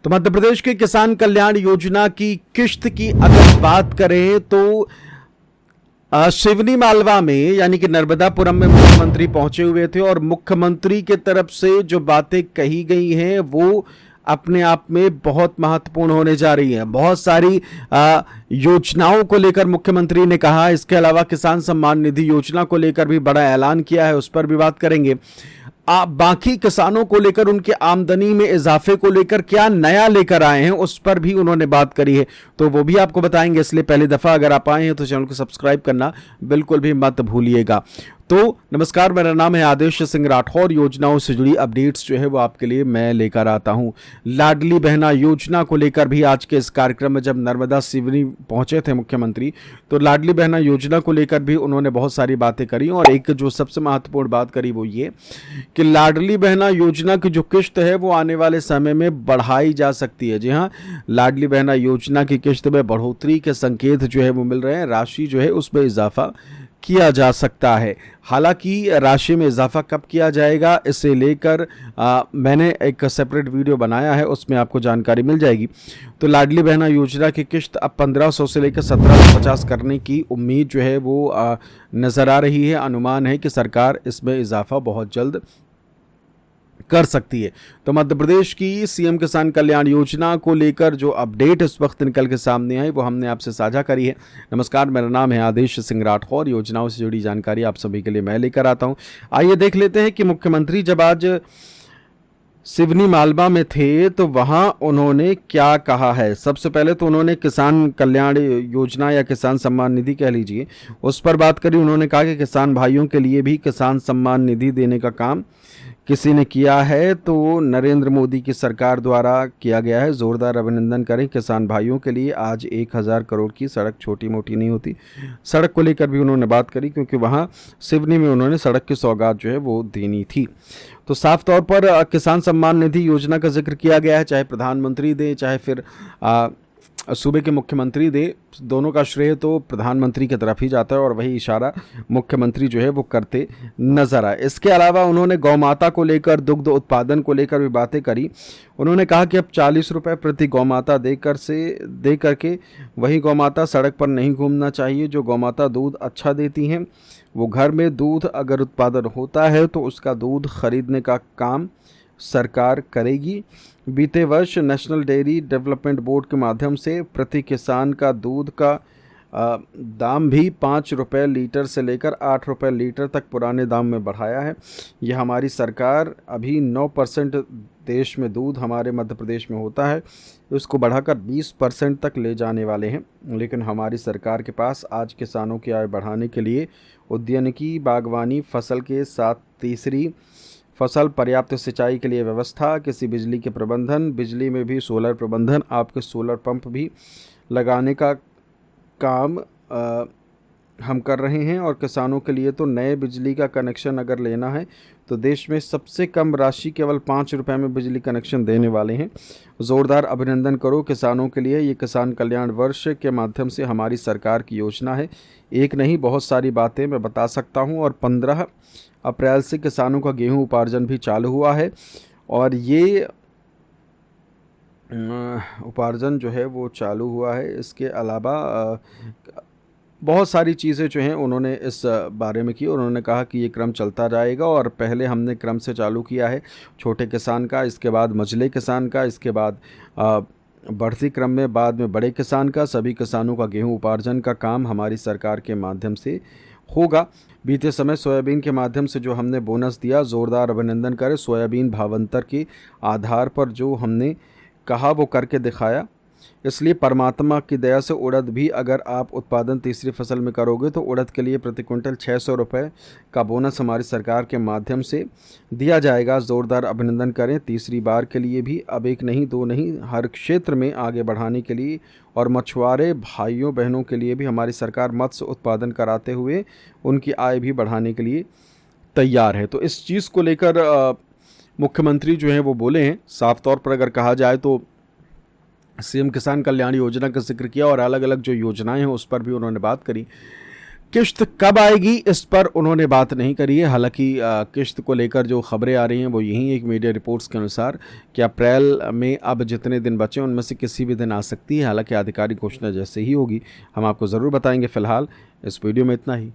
तो मध्य प्रदेश के किसान कल्याण योजना की किश्त की अगर बात करें तो सिवनी मालवा में यानी कि नर्मदापुरम में मुख्यमंत्री पहुंचे हुए थे और मुख्यमंत्री के तरफ से जो बातें कही गई हैं वो अपने आप में बहुत महत्वपूर्ण होने जा रही है। बहुत सारी योजनाओं को लेकर मुख्यमंत्री ने कहा। इसके अलावा किसान सम्मान निधि योजना को लेकर भी बड़ा ऐलान किया है, उस पर भी बात करेंगे। बाकी किसानों को लेकर उनके आमदनी में इजाफे को लेकर क्या नया लेकर आए हैं उस पर भी उन्होंने बात करी है, तो वो भी आपको बताएंगे। इसलिए पहली दफा अगर आप आए हैं तो चैनल को सब्सक्राइब करना बिल्कुल भी मत भूलिएगा। तो नमस्कार, मेरा नाम है आदेश सिंह राठौर। योजनाओं से जुड़ी अपडेट्स जो है वो आपके लिए मैं लेकर आता हूं। लाडली बहना योजना को लेकर भी आज के इस कार्यक्रम में जब नर्मदा सिवनी पहुंचे थे मुख्यमंत्री, तो लाडली बहना योजना को लेकर भी उन्होंने बहुत सारी बातें करी और एक जो सबसे महत्वपूर्ण बात करी वो ये कि लाडली बहना योजना की जो किश्त है वो आने वाले समय में बढ़ाई जा सकती है। जी हाँ, लाडली बहना योजना की किश्त में बढ़ोतरी के संकेत जो है वो मिल रहे हैं। राशि जो है उसमें इजाफा किया जा सकता है। हालांकि राशि में इजाफा कब किया जाएगा इसे लेकर मैंने एक सेपरेट वीडियो बनाया है, उसमें आपको जानकारी मिल जाएगी। तो लाडली बहना योजना की किश्त अब 1500 से लेकर 1750 करने की उम्मीद जो है वो नज़र आ रही है। अनुमान है कि सरकार इसमें इजाफा बहुत जल्द कर सकती है। तो मध्य प्रदेश की सीएम किसान कल्याण योजना को लेकर जो अपडेट इस वक्त निकल के सामने आई वो हमने आपसे साझा करी है। नमस्कार, मेरा नाम है आदेश सिंह राठौर। योजनाओं से जुड़ी जानकारी आप सभी के लिए मैं लेकर आता हूं। आइए देख लेते हैं कि मुख्यमंत्री जब आज सिवनी मालवा में थे तो वहां उन्होंने क्या कहा है। सबसे पहले तो उन्होंने किसान कल्याण योजना या किसान सम्मान निधि कह लीजिए, उस पर बात करी। उन्होंने कहा कि किसान भाइयों के लिए भी किसान सम्मान निधि देने का काम किसी ने किया है तो नरेंद्र मोदी की सरकार द्वारा किया गया है। जोरदार अभिनंदन करें किसान भाइयों के लिए। आज 1000 करोड़ की सड़क छोटी मोटी नहीं होती। सड़क को लेकर भी उन्होंने बात करी क्योंकि वहां सिवनी में उन्होंने सड़क की सौगात जो है वो देनी थी। तो साफ तौर पर किसान सम्मान निधि योजना का जिक्र किया गया है। चाहे प्रधानमंत्री दे चाहे फिर सूबे के मुख्यमंत्री दे, दोनों का श्रेय तो प्रधानमंत्री की तरफ ही जाता है और वही इशारा मुख्यमंत्री जो है वो करते नजर आए। इसके अलावा उन्होंने गौ माता को लेकर, दुग्ध उत्पादन को लेकर भी बातें करी। उन्होंने कहा कि अब 40 रुपये प्रति गौ माता दे करके वही गौ माता सड़क पर नहीं घूमना चाहिए। जो गौ माता दूध अच्छा देती हैं वो घर में दूध अगर उत्पादन होता है तो उसका दूध खरीदने का काम सरकार करेगी। बीते वर्ष नेशनल डेयरी डेवलपमेंट बोर्ड के माध्यम से प्रति किसान का दूध का दाम भी 5 रुपये लीटर से लेकर 8 रुपये लीटर तक पुराने दाम में बढ़ाया है। यह हमारी सरकार अभी 9% देश में दूध हमारे मध्य प्रदेश में होता है, उसको बढ़ाकर 20% तक ले जाने वाले हैं। लेकिन हमारी सरकार के पास आज किसानों की आय बढ़ाने के लिए उद्यानिकी, बागवानी, फसल के साथ तीसरी फसल, पर्याप्त सिंचाई के लिए व्यवस्था, किसी बिजली के प्रबंधन, बिजली में भी सोलर प्रबंधन, आपके सोलर पंप भी लगाने का काम हम कर रहे हैं। और किसानों के लिए तो नए बिजली का कनेक्शन अगर लेना है तो देश में सबसे कम राशि केवल 5 रुपये में बिजली कनेक्शन देने वाले हैं। ज़ोरदार अभिनंदन करो किसानों के लिए। ये किसान कल्याण वर्ष के माध्यम से हमारी सरकार की योजना है। एक नहीं बहुत सारी बातें मैं बता सकता हूँ। और 15 अप्रैल से किसानों का गेहूं उपार्जन भी चालू हुआ है और ये उपार्जन जो है वो चालू हुआ है। इसके अलावा बहुत सारी चीज़ें जो हैं उन्होंने इस बारे में की। उन्होंने कहा कि ये क्रम चलता जाएगा और पहले हमने क्रम से चालू किया है छोटे किसान का, इसके बाद मझले किसान का, इसके बाद बढ़ती क्रम में बाद में बड़े किसान का। सभी किसानों का गेहूं उपार्जन का काम हमारी सरकार के माध्यम से होगा। बीते समय सोयाबीन के माध्यम से जो हमने बोनस दिया, ज़ोरदार अभिनंदन करें। सोयाबीन भावांतर के आधार पर जो हमने कहा वो करके दिखाया। इसलिए परमात्मा की दया से उड़द भी अगर आप उत्पादन तीसरी फसल में करोगे तो उड़द के लिए प्रति क्विंटल 600 रुपये का बोनस हमारी सरकार के माध्यम से दिया जाएगा। ज़ोरदार अभिनंदन करें तीसरी बार के लिए भी। अब एक नहीं दो नहीं, हर क्षेत्र में आगे बढ़ाने के लिए और मछुआरे भाइयों बहनों के लिए भी हमारी सरकार मत्स्य उत्पादन कराते हुए उनकी आय भी बढ़ाने के लिए तैयार है। तो इस चीज़ को लेकर मुख्यमंत्री जो हैं वो बोले हैं। साफ तौर पर अगर कहा जाए तो सीएम किसान कल्याण योजना का जिक्र किया और अलग अलग जो योजनाएं हैं उस पर भी उन्होंने बात करी। किश्त कब आएगी इस पर उन्होंने बात नहीं करी है। हालांकि किश्त को लेकर जो खबरें आ रही हैं वो यही एक मीडिया रिपोर्ट्स के अनुसार कि अप्रैल में अब जितने दिन बचे उनमें से किसी भी दिन आ सकती है। हालांकि आधिकारिक घोषणा जैसे ही होगी हम आपको ज़रूर बताएंगे। फ़िलहाल इस वीडियो में इतना ही।